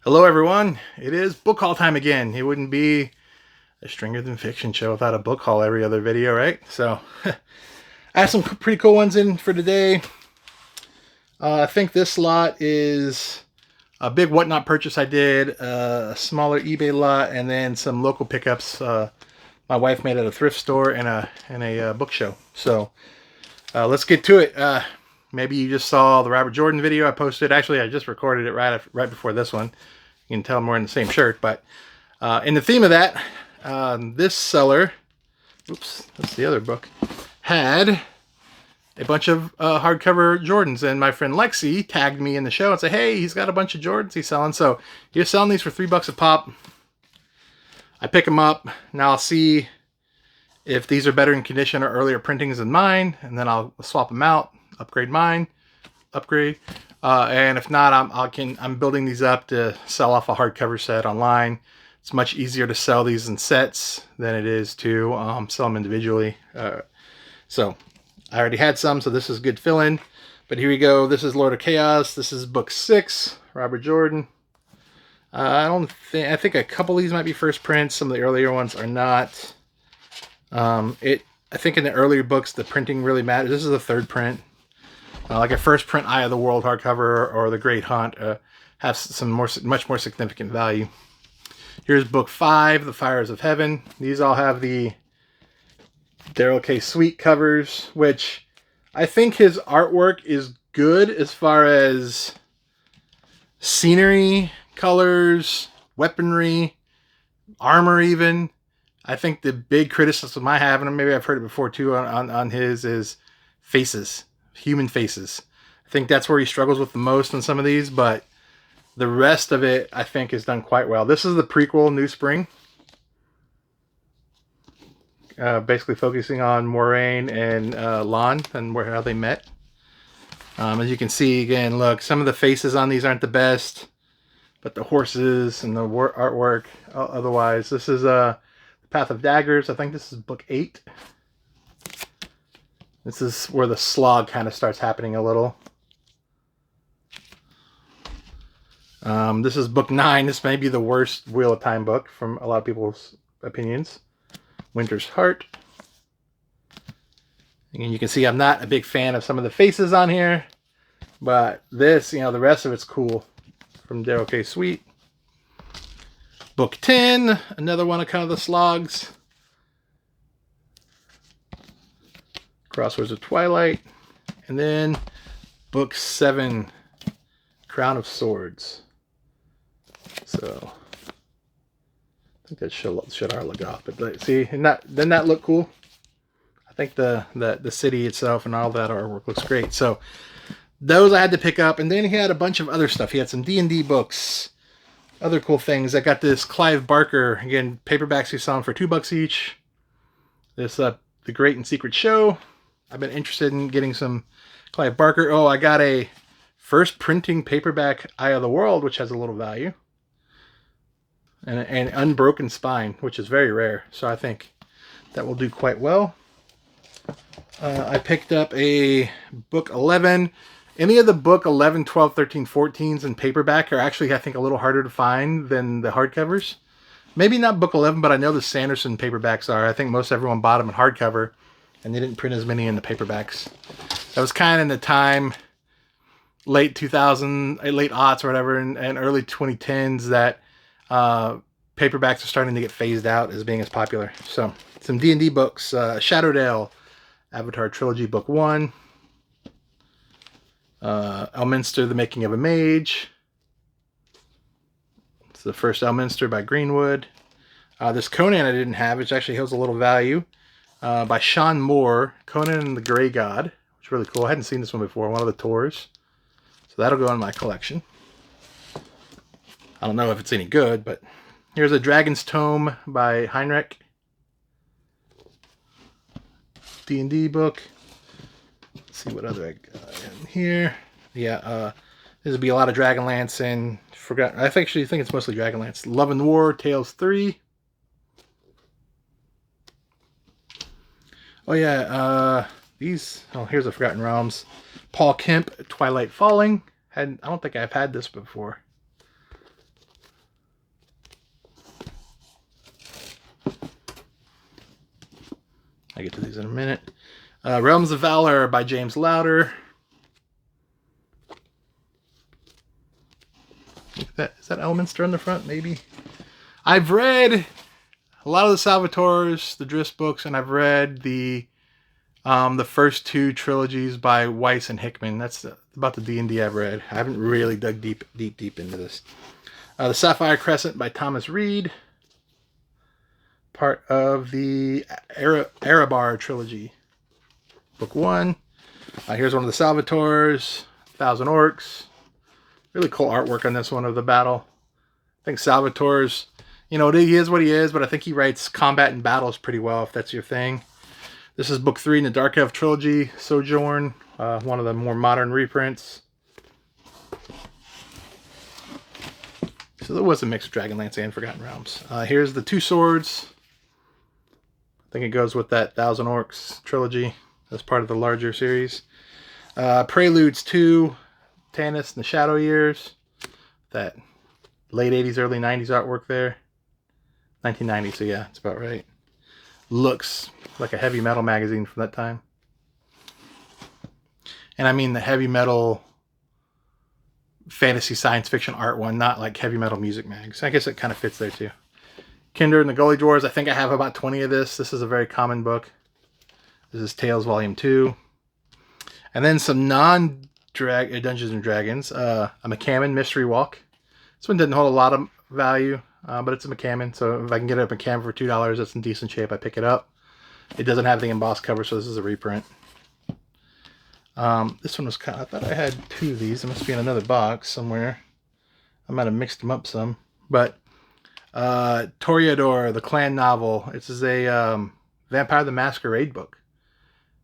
Hello everyone, it is book haul time again. It wouldn't be a Stranger Than Fiction show without a book haul every other video, right? So, I have some pretty cool ones in for today. I think this lot is a big whatnot purchase I did, a smaller eBay lot, and then some local pickups my wife made at a thrift store and a book show. So, let's get to it. Maybe you just saw the Robert Jordan video I posted. Actually, I just recorded it right before this one. You can tell I'm wearing the same shirt, but in the theme of that, this seller, oops, that's the other book, had a bunch of hardcover Jordans, and my friend Lexi tagged me in the show and said, hey, he's got a bunch of Jordans he's selling, so he's selling these for $3 a pop. I pick them up. Now I'll see if these are better in condition or earlier printings than mine, and then I'll swap them out, upgrade mine, and if not, I'm building these up to sell off a hardcover set online. It's much easier to sell these in sets than it is to sell them individually. So I already had some, so this is good fill-in. But here we go. This is Lord of Chaos. This is book 6, Robert Jordan. I think a couple of these might be first prints. Some of the earlier ones are not. I think in the earlier books, the printing really matters. This is the third print. Like a first print Eye of the World hardcover or The Great Hunt have some much more significant value. Here's book 5, The Fires of Heaven. These all have the Daryl K. Sweet covers, which I think his artwork is good as far as scenery, colors, weaponry, armor even. I think the big criticism I have, and maybe I've heard it before too on his, is faces. Human faces. I think that's where he struggles with the most in some of these, but the rest of it I think is done quite well. This is the prequel, New Spring. Basically focusing on Moraine and Lon and how they met. As you can see, again, look, some of the faces on these aren't the best, but the horses and the artwork otherwise. This is The Path of Daggers. I think this is book 8. This is where the slog kind of starts happening a little. This is book 9. This may be the worst Wheel of Time book from a lot of people's opinions. Winter's Heart. And you can see I'm not a big fan of some of the faces on here. But this, the rest of it's cool. From Daryl K. Sweet. Book 10. Another one of kind of the slogs. Crosswords of Twilight. And then book 7, Crown of Swords. So I think that should our look off. But see, doesn't that look cool? I think the city itself and all that artwork looks great. So those I had to pick up, and then he had a bunch of other stuff. He had some D&D books, other cool things. I got this Clive Barker, again, paperbacks he's selling for $2 each. This The Great and Secret Show. I've been interested in getting some Clive Barker. Oh, I got a first printing paperback Eye of the World, which has a little value. And an Unbroken Spine, which is very rare. So I think that will do quite well. I picked up a book 11. Any of the book 11, 12, 13, 14s in paperback are actually, I think, a little harder to find than the hardcovers. Maybe not book 11, but I know the Sanderson paperbacks are. I think most everyone bought them in hardcover. And they didn't print as many in the paperbacks. That was kind of in the time, late 2000, late aughts or whatever, and early 2010s that paperbacks are starting to get phased out as being as popular. So, some D&D books. Shadowdale, Avatar Trilogy, Book 1. Elminster, The Making of a Mage. It's the first Elminster by Greenwood. This Conan I didn't have, which actually holds a little value. By Sean Moore, Conan and the Grey God, which is really cool. I hadn't seen this one before, one of the tours. So that'll go in my collection. I don't know if it's any good, but here's a Dragon's Tome by Heinrich. D&D book. Let's see what other I got in here. Yeah, this would be a lot of Dragonlance and I actually think it's mostly Dragonlance. Love and War, Tales 3. Oh yeah, here's the Forgotten Realms. Paul Kemp, Twilight Falling. I don't think I've had this before. I'll get to these in a minute. Realms of Valor by James Lowder. Is that Elminster on the front, maybe? I've read a lot of the Salvatores, the Driss books, and I've read the first 2 trilogies by Weiss and Hickman. That's about the D&D I've read. I haven't really dug deep into this. The Sapphire Crescent by Thomas Reed. Part of the Erebar trilogy. Book 1. Here's one of the Salvatores. 1,000 Orcs. Really cool artwork on this one of the battle. I think Salvatore's, you know, he is what he is, but I think he writes combat and battles pretty well, if that's your thing. This is book 3 in the Dark Elf trilogy, Sojourn, one of the more modern reprints. So there was a mix of Dragonlance and Forgotten Realms. Here's the 2 swords. I think it goes with that 1,000 Orcs trilogy as part of the larger series. Preludes 2, Tanis and the Shadow Years. That late 80s, early 90s artwork there. 1990, so yeah, it's about right. Looks like a heavy metal magazine from that time. And I mean the heavy metal fantasy science fiction art one, not like heavy metal music mags. I guess it kind of fits there too. Kinder and the Gully Dwarves. I think I have about 20 of this. This is a very common book. This is Tales Volume 2. And then some non-Dungeons and Dragons. A McCammon Mystery Walk. This one didn't hold a lot of value, but it's a McCammon. So if I can get a McCammon for $2, that's in decent shape. I pick it up. It doesn't have the embossed cover, so this is a reprint. This one was kind of, I thought I had 2 of these. It must be in another box somewhere. I might have mixed them up some. But Toreador, the Clan novel. This is a Vampire the Masquerade book.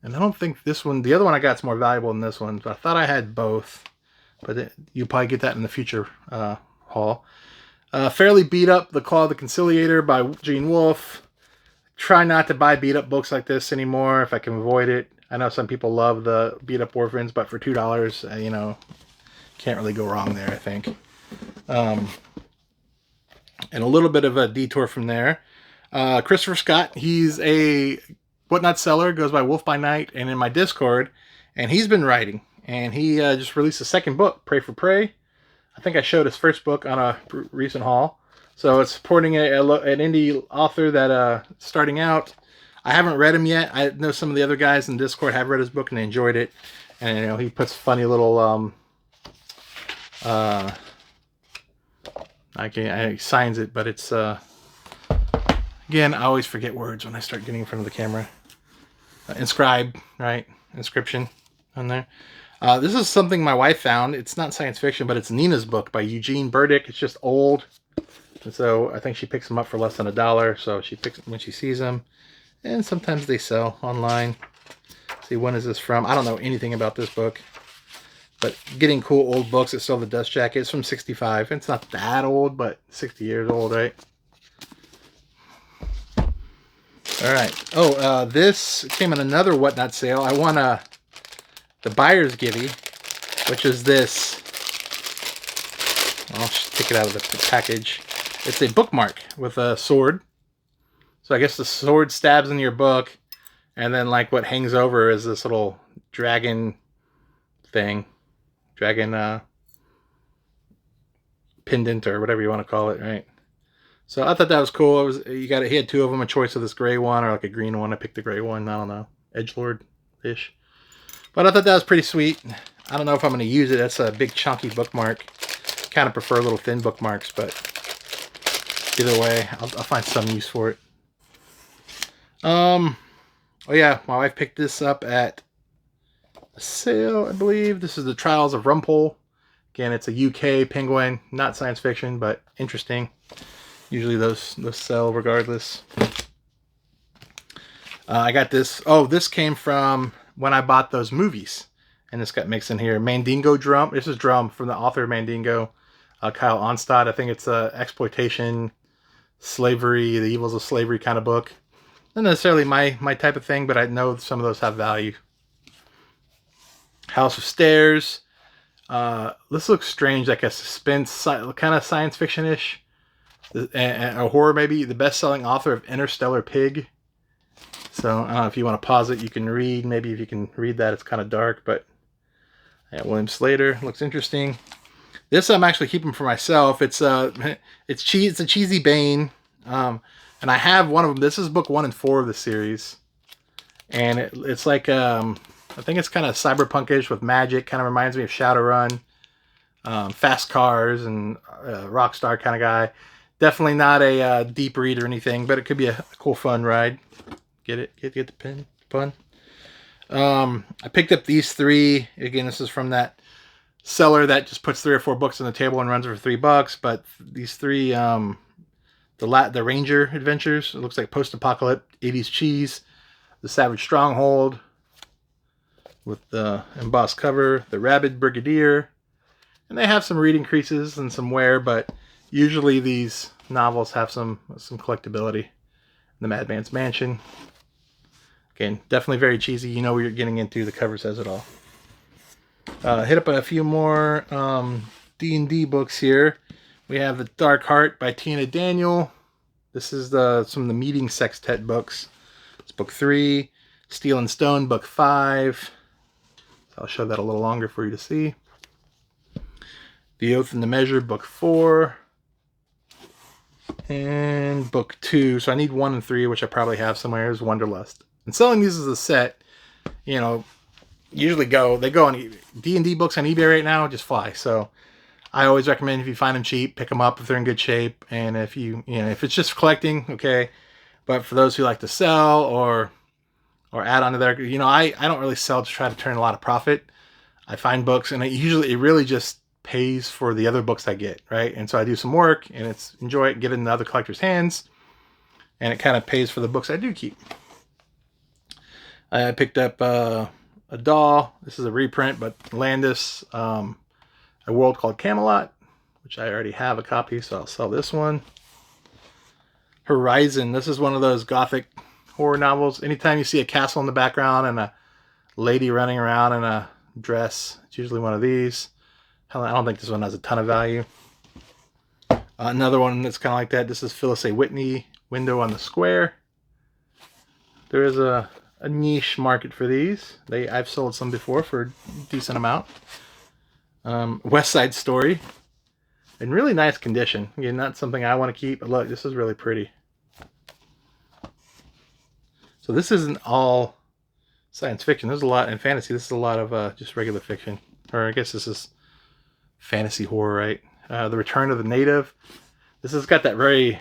And I don't think this one, the other one I got is more valuable than this one. But I thought I had both. But you'll probably get that in the future haul. Fairly Beat Up, The Claw of the Conciliator by Gene Wolfe. Try not to buy beat up books like this anymore if I can avoid it. I know some people love the beat up orphans, but for $2, you know, can't really go wrong there, I think. And a little bit of a detour from there. Christopher Scott, he's a Whatnot seller, goes by Wolf by Night, and in my Discord, and he's been writing. And he just released a second book, Pray for Prey. I think I showed his first book on a recent haul. So it's supporting an indie author that starting out. I haven't read him yet. I know some of the other guys in Discord have read his book and they enjoyed it. And you know, he puts funny little he signs it, but it's again, I always forget words when I start getting in front of the camera. Inscribe, right? Inscription on there. This is something my wife found. It's not science fiction, but it's Nina's book by Eugene Burdick. It's just old. And so I think she picks them up for less than $1. So she picks them when she sees them. And sometimes they sell online. See, when is this from? I don't know anything about this book. But getting cool old books that still have the dust jacket. It's from 65. It's not that old, but 60 years old, right? Alright. Oh, this came in another Whatnot sale. I won the buyer's givey, which is this. I'll just take it out of the package. It's a bookmark with a sword. So I guess the sword stabs into your book, and then like what hangs over is this little dragon thing. Dragon pendant or whatever you want to call it, right? So I thought that was cool. He had 2 of them, a choice of this gray one or like a green one. I picked the gray one. I don't know. Edgelord-ish. But I thought that was pretty sweet. I don't know if I'm going to use it. That's a big chunky bookmark. Kind of prefer little thin bookmarks, but either way, I'll find some use for it. Oh yeah, my wife picked this up at a sale, I believe. This is the Trials of Rumpole. Again, it's a UK penguin, not science fiction, but interesting. Usually those sell regardless. I got this. Oh, this came from when I bought those movies. And this got mixed in here. Mandingo Drum. This is Drum from the author of Mandingo, Kyle Onstad. I think it's a exploitation, slavery, the evils of slavery kind of book. Not necessarily my type of thing, but I know some of those have value. House of Stairs. This looks strange, like a suspense, kind of science fiction-ish. A horror maybe. The best-selling author of Interstellar Pig. So I don't know if you want to pause it, you can read. Maybe if you can read that, it's kind of dark, but yeah, William Slater looks interesting. This I'm actually keeping for myself. It's a cheesy Bane, and I have one of them. This is book 1 and 4 of the series, and it's like I think it's kind of cyberpunkish with magic. Kind of reminds me of Shadowrun, fast cars, and Rockstar kind of guy. Definitely not a deep read or anything, but it could be a cool fun ride. Get it? Get the pun. I picked up these 3. Again, this is from that seller that just puts 3 or 4 books on the table and runs it for $3. But these 3, the Ranger Adventures. It looks like post-apocalyptic 80s cheese. The Savage Stronghold with the embossed cover. The Rabid Brigadier, and they have some reading creases and some wear, but usually these novels have some collectability. The Madman's Mansion. Again, definitely very cheesy. You know what you're getting into. The cover says it all. Hit up a few more D&D books here. We have The Dark Heart by Tina Daniel. This is some of the Meeting Sextet books. It's book 3. Steel and Stone, book 5. So I'll show that a little longer for you to see. The Oath and the Measure, book 4. And book 2. So I need 1 and 3, which I probably have somewhere, is Wanderlust. And selling these as a set, you know, usually they go on D&D books on eBay right now, just fly. So I always recommend, if you find them cheap, pick them up if they're in good shape. And if if it's just collecting, okay. But for those who like to sell or add on to their, I don't really sell to try to turn a lot of profit. I find books, and it really just pays for the other books I get, right? And so I do some work, and enjoy it, get it in the other collectors' hands, and it kind of pays for the books I do keep. I picked up a doll. This is a reprint, but Landis, A World Called Camelot, which I already have a copy, so I'll sell this one. Horizon. This is one of those gothic horror novels. Anytime you see a castle in the background and a lady running around in a dress, it's usually one of these. I don't think this one has a ton of value. Another one that's kind of like that. This is Phyllis A. Whitney, Window on the Square. There is a niche market for these. I've sold some before for a decent amount. West Side Story, in really nice condition. Again, not something I want to keep, but look, this is really pretty. So this isn't all science fiction. There's a lot in fantasy. This is a lot of just regular fiction, or I guess this is fantasy horror, right? The Return of the Native. This has got that very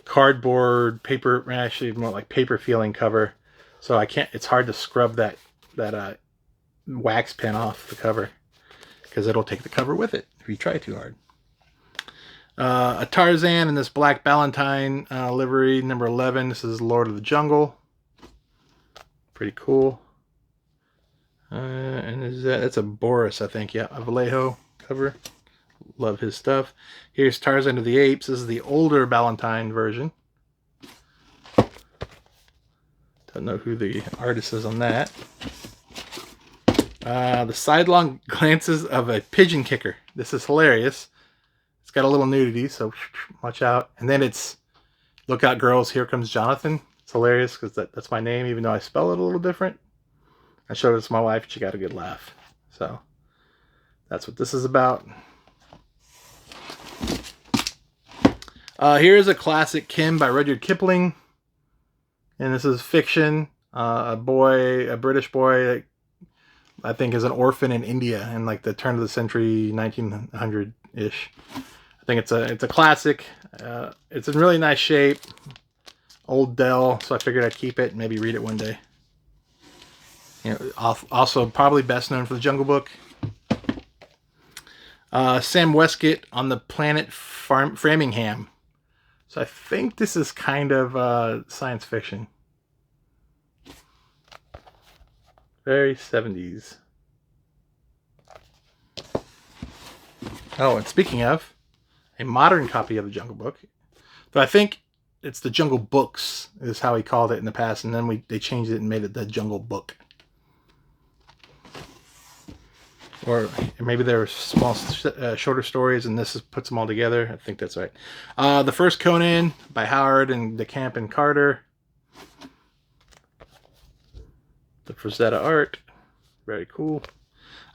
cardboard paper, actually more like paper feeling cover, so it's hard to scrub that wax pen off the cover, because it'll take the cover with it if you try too hard. A Tarzan in this black Ballantine livery, number 11. This is Lord of the Jungle. Pretty cool. And that's a Boris, I think. Yeah, a Vallejo cover. Love his stuff. Here's Tarzan of the Apes. This is the older Ballantine version. Don't know who the artist is on that. The Sidelong Glances of a Pigeon Kicker. This is hilarious. It's got a little nudity, so watch out. And then it's Look Out Girls, Here Comes Jonathan. It's hilarious because that's my name, even though I spell it a little different. I showed it to my wife, and she got a good laugh. So that's what this is about. Here's a classic, Kim by Rudyard Kipling. And this is fiction. A British boy that I think is an orphan in India in like the turn of the century, 1900-ish. I think it's a classic. It's in really nice shape. Old Dell, so I figured I'd keep it and maybe read it one day. Also probably best known for the Jungle Book. Sam Westcott on the Planet Framingham. So I think this is kind of science fiction. Very 70s. Oh, and speaking of, a modern copy of the Jungle Book. But I think it's the Jungle Books is how he called it in the past, and then they changed it and made it the Jungle Book. Or maybe there were small, shorter stories, and this puts them all together. I think that's right. The First Conan by Howard and DeCamp and Carter. The Frazetta art, very cool.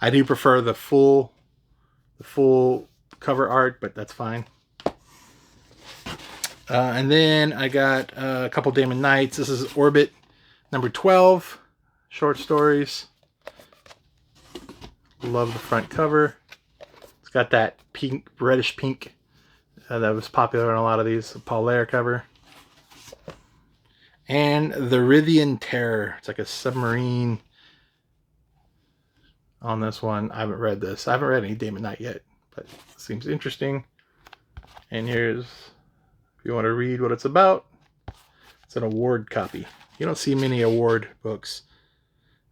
I do prefer the full cover art, but that's fine. And then I got a couple Damon Knights. This is Orbit number 12, short stories. Love the front cover. It's got that pink, reddish pink that was popular in a lot of these. Paul Lair cover. And the Rithian Terror. It's like a submarine on this one. I haven't read this. I haven't read any Damon Knight yet, but it seems interesting. And here's, if you want to read what it's about, it's an award copy. You don't see many award books.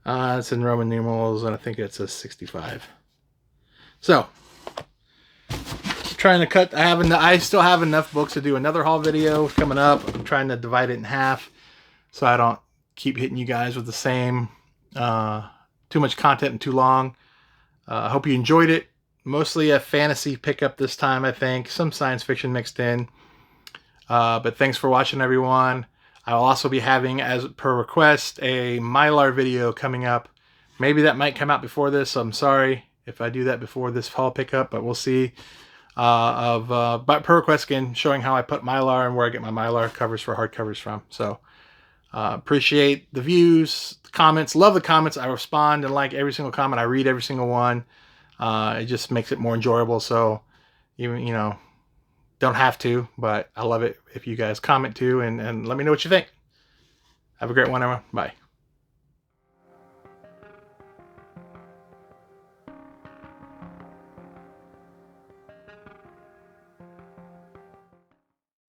It's in Roman numerals, and I think it says 65. So, trying to cut. I still have enough books to do another haul video coming up. I'm trying to divide it in half, so I don't keep hitting you guys with the same too much content and too long. I hope you enjoyed it. Mostly a fantasy pickup this time, I think. Some science fiction mixed in. But thanks for watching, everyone. I will also be having, as per request, a Mylar video coming up. Maybe that might come out before this, so I'm sorry if I do that before this haul pickup, but we'll see. But per request again, showing how I put Mylar and where I get my Mylar covers for hardcovers from. So appreciate the views, the comments, love the comments. I respond and like every single comment. I read every single one. It just makes it more enjoyable. So even, you know, don't have to, but I love it if you guys comment too and let me know what you think. Have a great one, everyone. Bye.